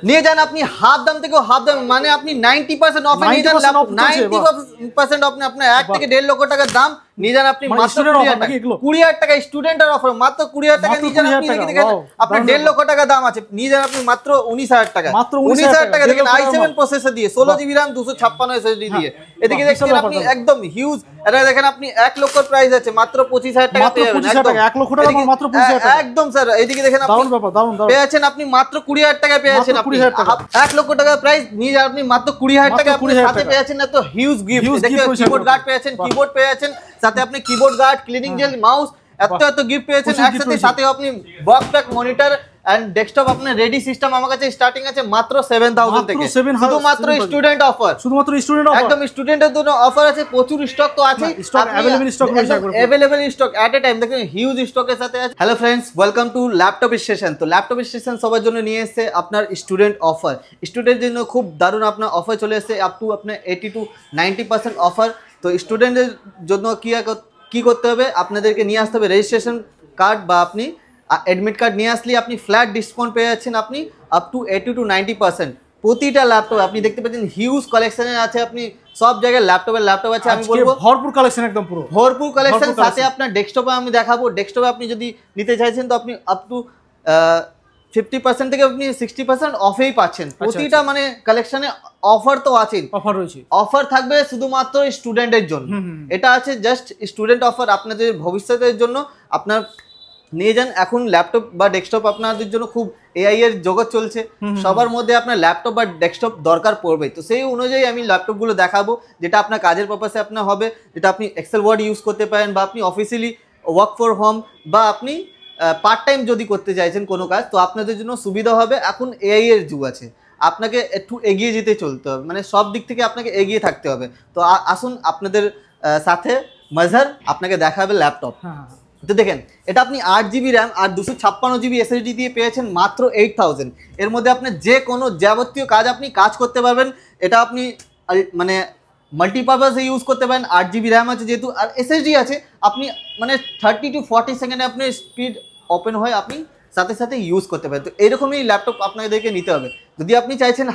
নিয়ে যান আপনি হাফ দাম থেকে হাফ দাম, মানে আপনি 90% অফে নিয়ে যান, 90% আপনি আপনার 1 থেকে 1.5 লক্ষ টাকার দাম নিয়ে যান আপনি মাত্র 20,000 টাকা। স্টুডেন্টের অফার মাত্র 20,000 টাকা নিয়ে যান আপনি। দেখেন আপনার 1.5 লক্ষ টাকা দাম আছে, নিয়ে যান আপনি মাত্র 19,000 টাকা। 19,000 টাকা দেখেন i7 প্রসেসর দিয়ে 16 জিবি RAM 256 SSD দিয়ে। এদিকে দেখছেন আপনি একদম হিউজ, এটা দেখেন আপনি 1 লক্ষ প্রাইস আছে মাত্র 25,000 টাকা পেয়ে যাবেন। 1 লক্ষ টাকা মাত্র 25,000 টাকা একদম স্যার। এদিকে দেখেন আপনি পেয়ে যাচ্ছেন আপনি মাত্র 20,000 টাকা পেয়ে যাচ্ছেন আপনি। 1 লক্ষ টাকা প্রাইস নিয়ে যান আপনি মাত্র 20,000 টাকা। আপনি সাথে পেয়ে যাচ্ছেন এত হিউজ গিফট, দেখেন কিবোর্ড গার্ড পেয়ে যাচ্ছেন, কিবোর্ড পেয়ে যাচ্ছেন সাথে আপনি keyboard guard, cleaning gel, mouse, এত গিফট পেয়েছেন একসাথে। সাথে আপনি box pack, monitor and desktop আপনার রেডি সিস্টেম আমার কাছে স্টার্টিং আছে মাত্র 7,000 থেকে। শুধুমাত্র স্টুডেন্ট অফার, শুধুমাত্র স্টুডেন্ট অফার, একদম স্টুডেন্টের জন্য অফার আছে। প্রচুর স্টক তো আছে, স্টক अवेलेबल স্টক রয়েছে, available stock at a time দেখেন হিউজ স্টকের সাথে আছে। Hello friends, welcome to laptop station. তো ল্যাপটপ স্টেশন সবার জন্য নিয়ে এসেছে আপনার স্টুডেন্ট অফার। স্টুডেন্টের জন্য খুব দারুণ আপনার অফার চলে এসেছে, আপ টু আপনার 80 to 90% অফার। তো স্টুডেন্টের জন্য কি করতে হবে, আপনাদেরকে নিয়ে আসতে হবে রেজিস্ট্রেশন কার্ড বা আপনি অ্যাডমিট কার্ড নিয়ে আসলে আপনি ফ্ল্যাট ডিসকাউন্ট পেয়ে যাচ্ছেন আপনি আপ টু 80 to 90%। প্রতিটা ল্যাপটপ আপনি দেখতে পাচ্ছেন হিউজ কালেকশনের আছে, আপনি সব জায়গায় ল্যাপটপ আছে। আমি বলবো ভরপুর কালেকশন, একদম পুরো ভরপুর কালেকশন। সাথে আপনার ডেস্কটপে আমি দেখাবো, ডেস্কটপে আপনি যদি নিতে চাইছেন তো আপনি আপ টু 50% থেকে আপনি 60% অফেই পাচ্ছেন। প্রতিটা মানে কালেকশনে অফার তো আছেই, অফার রয়েছে, অফার থাকবে শুধুমাত্র স্টুডেন্টের জন্য। এটা আছে জাস্ট স্টুডেন্ট অফার, আপনাদের ভবিষ্যতের জন্য আপনার নিয়ে যান। এখন ল্যাপটপ বা ডেস্কটপ আপনাদের জন্য খুব এআই এর জগৎ চলছে, সবার মধ্যে আপনার ল্যাপটপ বা ডেস্কটপ দরকার পড়বে। তো সেই অনুযায়ী আমি ল্যাপটপগুলো দেখাবো যেটা আপনার কাজের পারপাসে আপনার হবে, যেটা আপনি এক্সেল ওয়ার্ড ইউজ করতে পারেন বা আপনি অফিসিয়ালি ওয়ার্ক ফর হোম বা আপনি পার্ট টাইম যদি করতে চাইছেন কোনো কাজ, তো আপনাদের জন্য সুবিধা হবে। এখন এআই এর যুগ আছে, আপনাকে একটু এগিয়ে যেতে চলতে হবে, মানে সব দিক থেকে আপনাকে এগিয়ে থাকতে হবে। তো আসুন আপনাদের সাথে মজার আপনাকে দেখাবে ল্যাপটপ। তো দেখেন এটা আপনি 8 জিবি র্যাম আর 256 জিবি এসএসডি দিয়ে পেয়েছেন মাত্র 8,000। এর মধ্যে আপনি যে কোনো যাবতীয় কাজ আপনি করতে পারবেন। এটা আপনি মানে মাল্টিপারপাসে ইউজ করতে পারেন। 8 জিবি র্যাম আছে যেহেতু, আর এসএসডি আছে, আপনি মানে 30 to 40 সেকেন্ডে আপনি স্পিড ওপেন হয়ে আপনি সাথে সাথে ইউজ করতে পারেন। তো এরকমই ল্যাপটপ আপনাদেরকে নিতে হবে। যদি আপনি চাইছেন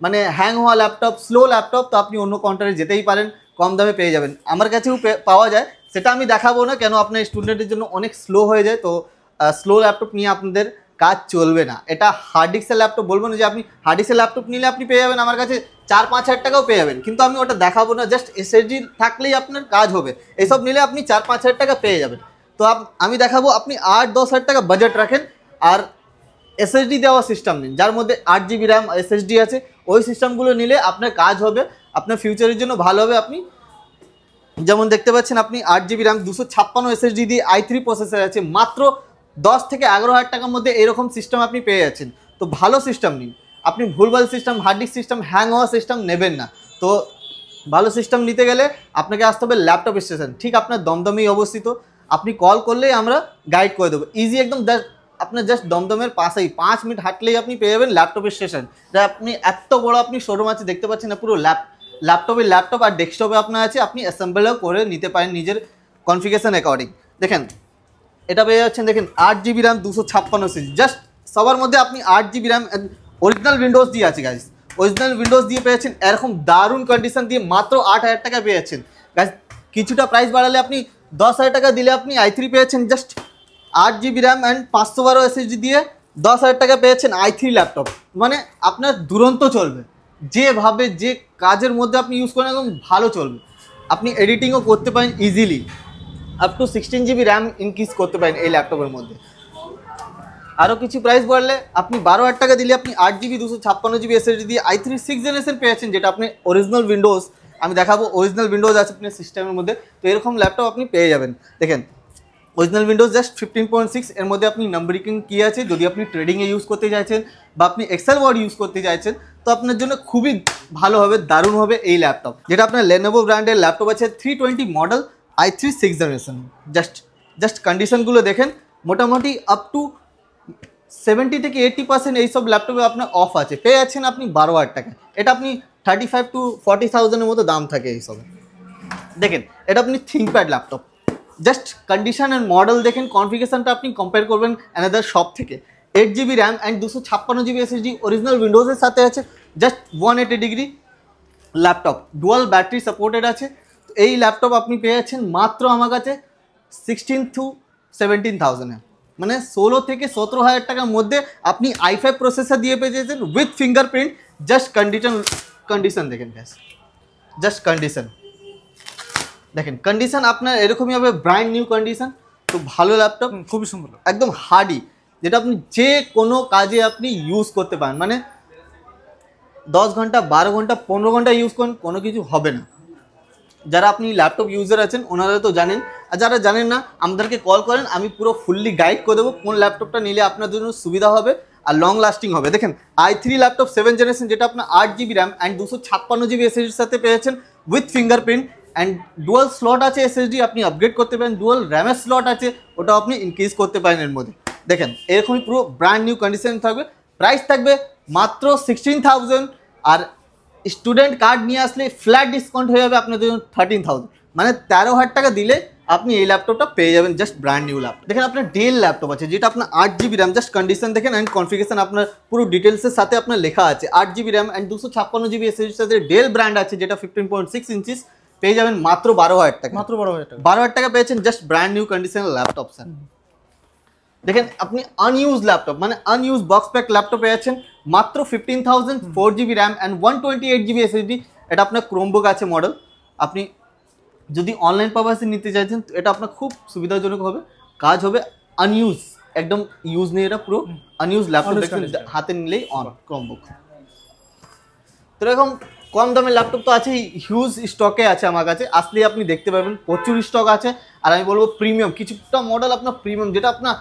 মানে হ্যাং হওয়া ল্যাপটপ, স্লো ল্যাপটপ, তো আপনি অন্য কাউন্টারে যেতেই পারেন, কম দামে পেয়ে যাবেন। আমার কাছেও পাওয়া যায়, সেটা আমি দেখাবো না কেন আপনার স্টুডেন্টের জন্য অনেক স্লো হয়ে যায়। তো স্লো ল্যাপটপ নিয়ে আপনাদের কাজ চলবে না। এটা হার্ড ডিস্কের ল্যাপটপ, বলবো না যে আপনি হার্ড ডিস্কের ল্যাপটপ নিলে আপনি পেয়ে যাবেন আমার কাছে 4-5 হাজার টাকাও পেয়ে যাবেন, কিন্তু আমি ওটা দেখাবো না। জাস্ট এসএসডি থাকলেই আপনার কাজ হবে। এইসব নিলে আপনি 4-5 হাজার টাকা পেয়ে যাবেন। তো আমি দেখাবো আপনি 8-10 হাজার টাকা বাজেট রাখেন আর এসএসডি দেওয়া সিস্টেম নিন, যার মধ্যে 8 জিবি র্যাম এসএসডি আছে। ওই সিস্টেমগুলো নিলে আপনার কাজ হবে, আপনার ফিউচারের জন্য ভালো হবে। আপনি যেমন দেখতে পাচ্ছেন আপনি 8 জিবি র্যাম 256 এসএসডি দিয়ে i3 প্রসেসর আছে, মাত্র 10 থেকে 11 হাজার টাকার মধ্যে এরকম সিস্টেম আপনি পেয়ে যাচ্ছেন। তো ভালো সিস্টেম নিন, আপনি ভুলভাল system, hard disk system, hang হওয়া সিস্টেম নেবেন না। তো ভালো সিস্টেম নিতে গেলে আপনাকে আসতে হবে ল্যাপটপ স্টেশন, ঠিক আপনার দমদমেই অবস্থিত। আপনি কল করলেই আমরা গাইড করে দেবো, ইজি একদম। আপনার জাস্ট দমদমের পাশেই 5 মিনিট হাঁটলেই আপনি পেয়ে যাবেন ল্যাপটপ স্টেশন। যা আপনি এত বড় আপনি শোরুম আছে দেখতে পাচ্ছেন না, পুরো ল্যাপটপ আর ডেস্কটপে আপনার আছে, আপনি অ্যাসেম্বলও করে নিতে পারেন নিজের কনফিগারেশন অ্যাকর্ডিং। দেখেন এটা পেয়ে যাচ্ছেন, দেখেন 8 জিবি র্যাম 256 সিজি। জাস্ট সবার মধ্যে আপনি 8 জিবি র্যাম অরিজিনাল উইন্ডোজ দিয়ে আছে গাইজ, অরিজিনাল উইন্ডোজ দিয়ে পেয়েছেন এরকম দারুণ কন্ডিশন দিয়ে মাত্র 8,000 টাকা পেয়েছেন গাইজ। কিছুটা প্রাইস বাড়ালে আপনি 10,000 টাকা দিলে আপনি i3 পেয়েছেন just 8 GB RAM and 512 SSD দিয়ে 10,000 টাকা পেয়েছেন i3 ল্যাপটপ। মানে আপনার দুরন্ত চলবে, যেভাবে যে কাজের মধ্যে আপনি ইউজ করেন একদম ভালো চলবে। আপনি এডিটিংও করতে পারেন easily, up to 16 GB RAM increase করতে পারেন এই ল্যাপটপের মধ্যে। আরও কিছু প্রাইস বাড়লে আপনি 12,000 টাকা দিলে আপনি 8 জিবি 256 জিবি এসএসডি দিয়ে i3 6th জেনারেশন পেয়েছেন, যেটা আপনি অরিজিনাল উইন্ডোজ, আমি দেখাবো অরিজিনাল উইন্ডোজ আছে আপনার সিস্টেমের মধ্যে। তো এরকম ল্যাপটপ আপনি পেয়ে যাবেন। দেখেন অরিজিনাল উইন্ডোজ জাস্ট 15.6, এর মধ্যে আপনি নাম্বারিং কি আছে, যদি আপনি ট্রেডিংয়ে ইউজ করতে চাইছেন বা আপনি এক্সেল ওয়ার্ড ইউজ করতে চাইছেন, তো আপনার জন্য খুবই ভালো হবে, দারুণ হবে এই ল্যাপটপ। যেটা আপনার লেনোভো ব্র্যান্ডের ল্যাপটপ আছে 320 model i3 6th generation. Just কন্ডিশনগুলো দেখেন, মোটামুটি আপ টু 70 থেকে 80% এইসব ল্যাপটপে আপনার অফ আছে, পেয়ে যাচ্ছেন আপনি 12,000 টাকা। এটা আপনি 35 to 40,000-এর মতো দাম থাকে এইসবে। দেখেন এটা আপনি ThinkPad laptop, just condition and model দেখেন, কনফিগারেশনটা আপনি কম্পেয়ার করবেন অ্যানাদার শপ থেকে। 8 GB RAM and 256 GB SSD original উইন্ডোজের সাথে আছে, just 180 degree laptop, dual battery supported আছে। তো এই ল্যাপটপ আপনি পেয়ে যাচ্ছেন মাত্র আমার কাছে 16 to 17,000-এ, মানে 16 থেকে 17,000 টাকার মধ্যে আপনি i5 প্রসেসর দিয়ে পেয়ে যাচ্ছেন উইথ ফিঙ্গারপ্রিন্ট। জাস্ট কন্ডিশন দেখেন গ্যাস, জাস্ট কন্ডিশন দেখেন, কন্ডিশন আপনার এরকমই হবে, ব্র্যান্ড নিউ কন্ডিশন। তো ভালো ল্যাপটপ, খুবই সুন্দর, একদম হার্ডি, যেটা আপনি যে কোনো কাজে আপনি ইউজ করতে পারেন, মানে 10 ঘন্টা 12 ঘন্টা 15 ঘন্টা ইউজ করেন কোনো কিছু হবে না। যারা আপনি ল্যাপটপ ইউজার আছেন ওনারা তো জানেন, আর যারা জানেন না আমাদেরকে কল করেন, আমি পুরো ফুললি গাইড করে দেবো কোন ল্যাপটপটা নিলে আপনার জন্য সুবিধা হবে আর লং লাস্টিং হবে। দেখেন i3 ল্যাপটপ 7 জেনারেশন, যেটা আপনার 8 GB র্যাম অ্যান্ড 256 GB SSDর সাথে পেয়েছেন with fingerprint and dual slot আছে SSD, আপনি আপগ্রেড করতে পারেন, ডুয়াল র্যামের স্লট আছে ওটা আপনি ইনক্রিজ করতে পারেন এর মধ্যে। দেখেন এরকমই পুরো ব্র্যান্ড নিউ কন্ডিশন থাকবে, প্রাইস থাকবে মাত্র 16,000, আর স্টুডেন্ট কার্ড নিয়ে আসলে ফ্ল্যাট ডিসকাউন্ট হয়ে যাবে আপনাদের জন্য 13,000, মানে 13,000 টাকা দিলে আপনি এই ল্যাপটপটা পেয়ে যাবেন জাস্ট ব্র্যান্ড নিউ ল্যাপটপ। দেখেন আপনার ডেল ল্যাপটপ আছে, যেটা আপনার 8 GB র্যাম, জাস্ট কন্ডিশন দেখেন অ্যান্ড কনফিগারেশন আপনার পুরো ডিটেলসের সাথে আপনার লেখা আছে। 8 GB র্যাম অ্যান্ড 256 GB SSDর সাথে ডেল ব্র্যান্ড আছে, যেটা 15.6 ইঞ্চিস, পেয়ে যাবেন মাত্র 12,000 টাকা। মাত্র 12,000 টাকা, 12,000 টাকা পেয়েছেন জাস্ট ব্র্যান্ড নিউ কন্ডিশনের ল্যাপটপ স্যার। দেখেন আপনি আনইউজ ল্যাপটপ, মানে আনইউজ বক্স প্যাক ল্যাপটপ পেয়েছেন মাত্র 15,000, 4 GB RAM and 128 GB SSD। এটা আপনার ক্রোমবুক আছে মডেল, আপনি যদি অনলাইন পারপাসে নিতে চাইছেন তো এটা আপনার খুব সুবিধাজনক হবে, কাজ হবে আনইউজ, একদম ইউজ নেই, এটা পুরো আনইউজ ল্যাপটপ, দেখুন হাতে নিলেই অন ক্রোমবুক। তো এরকম কম দামের ল্যাপটপ তো আছেই, হিউজ স্টকে আছে আমার কাছে, আসলে আপনি দেখতে পাবেন প্রচুর স্টক আছে। আর আমি বলবো প্রিমিয়াম কিছুটা মডেল আপনার প্রিমিয়াম, যেটা আপনার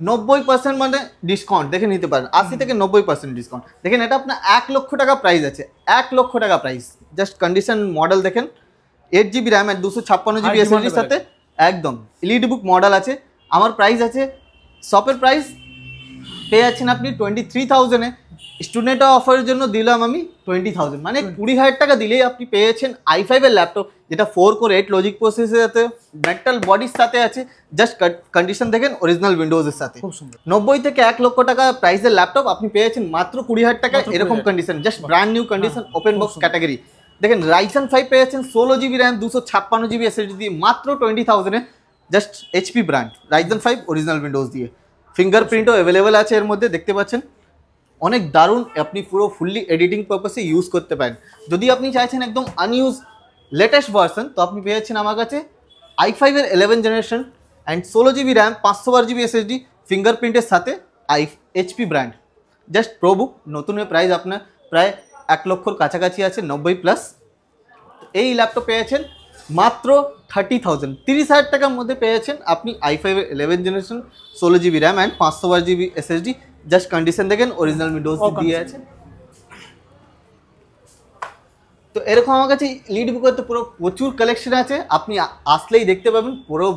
90% মানে ডিসকাউন্ট দেখে নিতে পারেন, 80 থেকে 90% ডিসকাউন্ট। দেখেন এটা আপনার 1 লক্ষ টাকা প্রাইস আছে, 1 লক্ষ টাকা প্রাইস, জাস্ট কন্ডিশন মডেল দেখেন, 8 GB র্যাম আর 256 GB SSDর সাথে একদম এলইডি বুক মডেল আছে। আমার প্রাইস আছে, শপের প্রাইস পেয়ে যাচ্ছেন আপনি 23,000-এ, স্টুডেন্ট অফারের জন্য দিলাম আমি 20,000, মানে 20,000 টাকা দিলেই আপনি পেয়েছেন i5 এর ল্যাপটপ, যেটা 4 Core 8 লজিক প্রসেসরের সাথে মেটাল বডির সাথে আছে, জাস্ট কন্ডিশন দেখেন অরিজিনাল উইন্ডোজের সাথে। খুব সুন্দর, 90 থেকে 1 লক্ষ টাকা প্রাইসের ল্যাপটপ আপনি পেয়েছেন মাত্র 20,000 টাকা, এরকম condition, just brand new condition, open box category. দেখেন Ryzen 5 পেয়েছেন 16 GB র্যাম 256 GB SSD দিয়ে মাত্র 20,000-এ, just HP brand Ryzen 5 original Windows দিয়ে, ফিঙ্গারপ্রিন্টও অ্যাভেলেবেল আছে এর মধ্যে, দেখতে পাচ্ছেন অনেক দারুণ, আপনি পুরো ফুললি এডিটিং পারপাসে ইউজ করতে পারেন। যদি আপনি চাইছেন একদম আনইউজ লেটেস্ট ভার্সন, তো আপনি পেয়েছেন আমার কাছে i5 এর 11 generation and 16 GB RAM 512 GB SSD ফিঙ্গারপ্রিন্টের সাথে HP ব্র্যান্ড, জাস্ট প্রোবুক। নতুনের প্রাইস আপনার প্রায় 1 লক্ষর কাছাকাছি আছে, 90+। এই ল্যাপটপ পেয়েছেন মাত্র 30,000, 30,000 টাকার মধ্যে পেয়েছেন আপনি i5 এর 11 generation 16 GB RAM and 512 GB SSD, just condition দেখেন অরিজিনাল উইন্ডোজ দিয়ে আছে। তো এরকম আমার কাছে লিড বুকের তো পুরো প্রচুর কালেকশন আছে, আপনি আসলেই দেখতে পাবেন, পুরো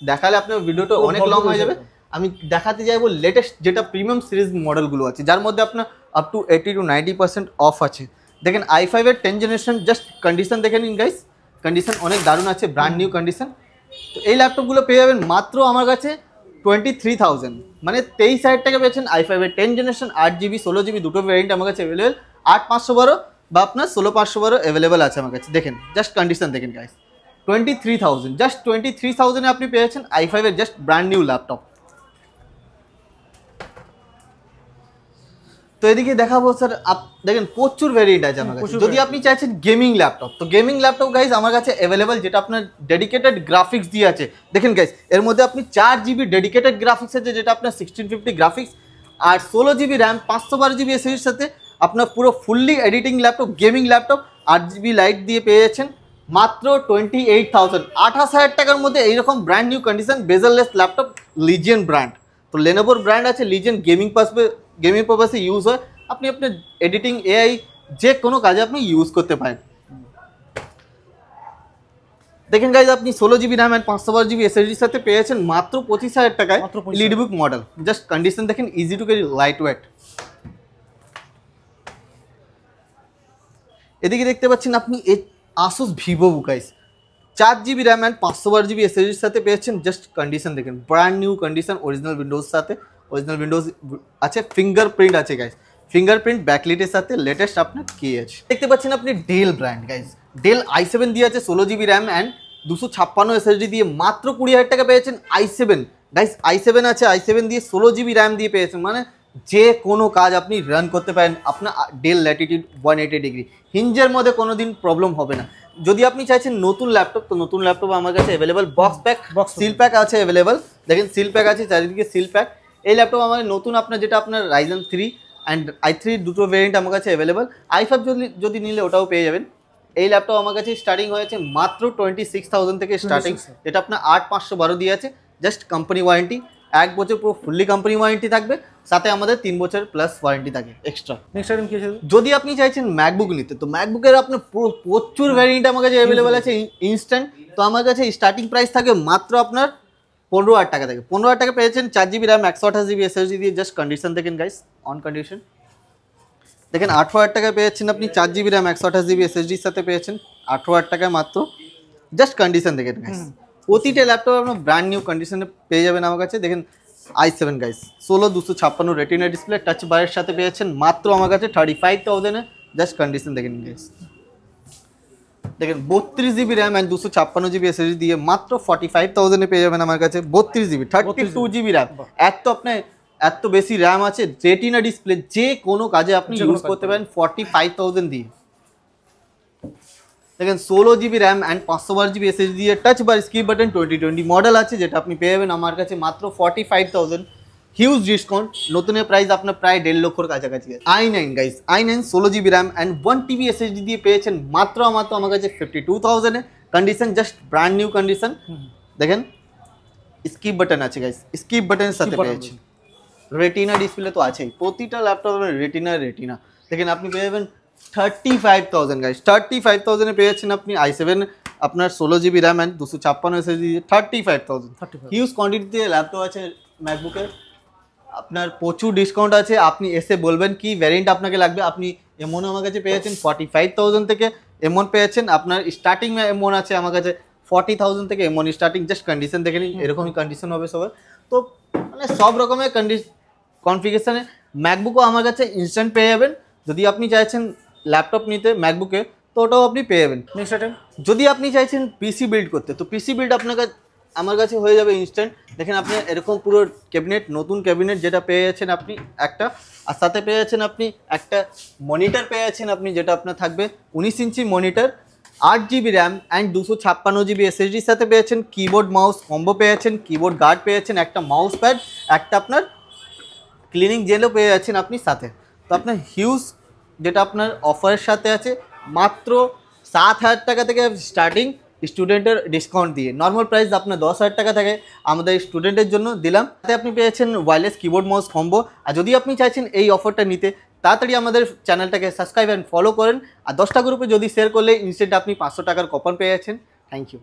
দেখালে আপনার ভিডিওটা অনেক লং হয়ে যাবে। আমি দেখাতে চাইবো লেটেস্ট যেটা প্রিমিয়াম সিরিজ মডেলগুলো আছে, যার মধ্যে আপনার আপ টু 80 to 90% অফ আছে। দেখেন i5 এর 10 জেনারেশন, জাস্ট কন্ডিশন দেখেন গাইস, কন্ডিশন অনেক দারুণ আছে, ব্র্যান্ড নিউ কন্ডিশন। তো এই ল্যাপটপগুলো পেয়ে যাবেন মাত্র আমার কাছে 23,000, মানে 23,000 টাকা পেয়েছেন i5 এর 10 জেনারেশন 8 GB 16 GB দুটো ভ্যারিয়েন্ট আমার কাছে অ্যাভেলেবেল, 8512 বা আপনার 16512 অ্যাভেলেবেল আছে আমার কাছে। দেখেন জাস্ট কন্ডিশন দেখেন গাইস, 23,000, জাস্ট 23,000-এ আপনি পেয়েছেন i5 এর জাস্ট ব্র্যান্ড নিউ ল্যাপটপ। তো এদিকে দেখাবো স্যার, দেখেন প্রচুর ভ্যারিয়েন্ট আছে আমার কাছে। যদি আপনি চাইছেন গেমিং ল্যাপটপ, তো গেমিং ল্যাপটপ গাইস আমার কাছে অ্যাভেলেবেল, যেটা আপনার ডেডিকেটেড গ্রাফিক্স দিয়ে আছে। দেখেন গাইস এর মধ্যে আপনি 4 GB ডেডিকেটেড গ্রাফিক্স আছে, যেটা আপনার 1650 গ্রাফিক্স, আর 16 GB র্যাম 512 GB SSDর সাথে আপনার পুরো fully editing laptop, gaming laptop 8 GB light দিয়ে পেয়ে যাচ্ছেন মাত্র 28,000, 28,000 টাকার মধ্যে এইরকম brand new condition bezel-less laptop, legion brand. তো লেনোভোর ব্র্যান্ড আছে লিজিয়ন, গেমিং পারপাসে ইউজ হয়, আপনি আপনার এডিটিং এআই যে কোনো কাজে আপনি ইউজ করতে পারেন। দেখেন গাইজ আপনি 16 GB র্যাম অ্যান্ড 512 GB SSDর সাথে পেয়েছেন মাত্র 25,000 টাকায় লিড বুক মডেল, জাস্ট কন্ডিশন দেখেন easy to carry, light weight. এদিকে দেখতে পাচ্ছেন আপনি Asus Vivo book guys, 4 GB RAM and 512 GB SSDর সাথে পেয়েছেন, জাস্ট কন্ডিশন দেখেন brand new condition original Windows সাথে, অরিজিনাল উইন্ডোজ আছে, ফিঙ্গারপ্রিন্ট আছে গাইস, ফিঙ্গারপ্রিন্ট ব্যাকলিটের সাথে লেটেস্ট আপনার কি আছে দেখতে পাচ্ছেন আপনি। Del brand guys, del i7 দিয়ে আছে 16 GB র্যাম অ্যান্ড 256 SSD দিয়ে মাত্র 20,000 টাকা পেয়েছেন i7 গাইস। i7 আছে, i7 দিয়ে 16 GB র্যাম দিয়ে পেয়েছেন, মানে যে কোনো কাজ আপনি রান করতে পারেন আপনার ডেল ল্যাটিটিউড 180 ডিগ্রি। হিঞ্জের মধ্যে কোনো দিন প্রবলেম হবে না। যদি আপনি চাইছেন নতুন ল্যাপটপ, তো নতুন ল্যাপটপ আমার কাছে available, box pack seal pack আছে অ্যাভেলেবল, দেখেন সিল প্যাক আছে চারিদিকে সিল প্যাক। এই ল্যাপটপ আমার নতুন আপনার যেটা আপনার Ryzen 3 অ্যান্ড i3 দুটো ভেরিয়েন্ট আমার কাছে অ্যাভেলেবল। i5 যদি নিলে ওটাও পেয়ে যাবেন। এই ল্যাপটপ আমার কাছে স্টার্টিং হয়েছে মাত্র 26,000 থেকে স্টার্টিং, যেটা আপনার 8512 দিয়ে আছে। জাস্ট কোম্পানি ওয়ারেন্টি 1 বছর পুরো ফুললি কোম্পানি ওয়ারেন্টি থাকবে, সাথে আমাদের 3 বছর প্লাস ওয়ারেন্টি থাকে এক্সট্রা। নেক্সট আইটেম কি আছে? যদি আপনি চাইছেন ম্যাকবুক নিতে, তো ম্যাকবুকের আপনার প্রচুর ভ্যারিয়েন্ট আমার কাছে অ্যাভেলেবেল আছে ইনস্ট্যান্ট। তো আমার কাছে স্টার্টিং প্রাইস থাকে মাত্র আপনার 15,000 টাকা থেকে। 15,000 টাকা পেয়েছেন 4 GB র্যাম 128 GB SSD দিয়ে। জাস্ট কন্ডিশন দেখেন গাইস, অন কন্ডিশন দেখেন। 18,000 টাকায় পেয়েছেন আপনি 4 GB র্যাম 128 GB SSD এর সাথে পেয়েছেন 18,000 টাকায় মাত্র। জাস্ট কন্ডিশন দেখেন গাইস, প্রতিটা ল্যাপটপ আপনার ব্র্যান্ড নিউ কন্ডিশনে পেয়ে যাবেন আমার কাছে। দেখেন i7 guys 16 256 retina display touch বারের সাথে পেয়েছেন মাত্র আমার কাছে 35,000 এ। জাস্ট কন্ডিশন দেখেন গাইস, দেখেন 32 GB RAM and 256 GB SSD দিয়ে মাত্র 45,000 এ পেয়ে যাবেন আমার কাছে। 32 GB 32 GB র্যাম, এত বেশি র্যাম আছে, রেটিনা ডিসপ্লে, যে কোনো কাজে আপনি ইউজ করতে পারেন 45,000 দিয়ে। দেখেন 16 GB RAM and 512 GB SSD দিয়ে টাচ বার স্কিপ বাটন 2020 মডেল আছে, যেটা আপনি পেয়ে যাবেন আমার কাছে মাত্র 45,000। হিউজ ডিসকাউন্ট, নতুনের প্রাইস আপনার প্রায় 1.5 লক্ষর কাছাকাছি। i9 guys, i9 16 GB RAM and 1 TB SSD দিয়ে পেয়েছেন মাত্র আমার কাছে 52,000 এ। Condition just brand new condition. দেখেন স্কিপ বাটন আছে গাইস, স্কিপ বাটনের সাথে পেয়েছেন। রেটিনা ডিসপ্লে তো আছেই, প্রতিটা ল্যাপটপের রেটিনা। দেখেন আপনি পেয়ে যাবেন 35,000 গাইস, 35,000 এ পেয়েছেন আপনি i7 আপনার 16 GB RAM and 256 SSD 35,000। Huge কোয়ান্টিটিতে ল্যাপটপ আছে ম্যাকবুকের, আপনার প্রচুর ডিসকাউন্ট আছে। আপনি এসে বলবেন কি ভ্যারিয়েন্ট আপনাকে লাগবে। আপনি M1 আমার কাছে পেয়েছেন 45,000 থেকে M1 পেয়েছেন। আপনার স্টার্টিং M1 আছে আমার কাছে 40,000 থেকে M1 স্টার্টিং। জাস্ট কন্ডিশন দেখে নিন, এরকমই কন্ডিশন হবে সবার। তো মানে সব রকমের কনফিগারেশনে ম্যাকবুকও আমার কাছে ইনস্ট্যান্ট পেয়ে যাবেন। যদি আপনি চাইছেন ল্যাপটপ নিতে ম্যাকবুকে, তো ওটাও আপনি পেয়ে যাবেন। নেক্সট আইটেম, যদি আপনি চাইছেন পিসি বিল্ড করতে, তো পিসি বিল্ড আমার কাছে হয়ে যাবে ইনস্ট্যান্ট। দেখেন আপনি এরকম পুরো ক্যাবিনেট, নতুন ক্যাবিনেট যেটা পেয়ে যাচ্ছেন আপনি একটা, আর সাথে পেয়ে যাচ্ছেন আপনি একটা মনিটর পেয়ে যাচ্ছেন আপনি, যেটা আপনার থাকবে 19 inch monitor, 8 GB RAM and 256 GB SSDর সাথে পেয়েছেন। কিবোর্ড মাউস কম্বো পেয়েছেন, কিবোর্ড গার্ড পেয়েছেন, একটা মাউস প্যাড, একটা আপনার ক্লিনিং জেলও পেয়ে যাচ্ছেন আপনি সাথে। তো আপনার হিউজ যেটা আপনার অফারের সাথে আছে মাত্র 7,000 টাকা থেকে স্টার্টিং স্টুডেন্টের ডিসকাউন্ট দিয়ে। নর্মাল প্রাইস আপনার 10,000 টাকা থাকে, আমাদের স্টুডেন্টের জন্য দিলাম। তাতে আপনি পেয়েছেন ওয়্যারলেস কিবোর্ড মাউস কম্বো। আর যদি আপনি চাইছেন এই অফারটা নিতে, তাড়াতাড়ি আমাদের চ্যানেলটাকে সাবস্ক্রাইব অ্যান্ড ফলো করেন। আর 10টা গ্রুপে যদি শেয়ার করলে ইনস্ট্যান্ট আপনি 500 টাকার কুপন পেয়ে যাচ্ছেন। Thank you.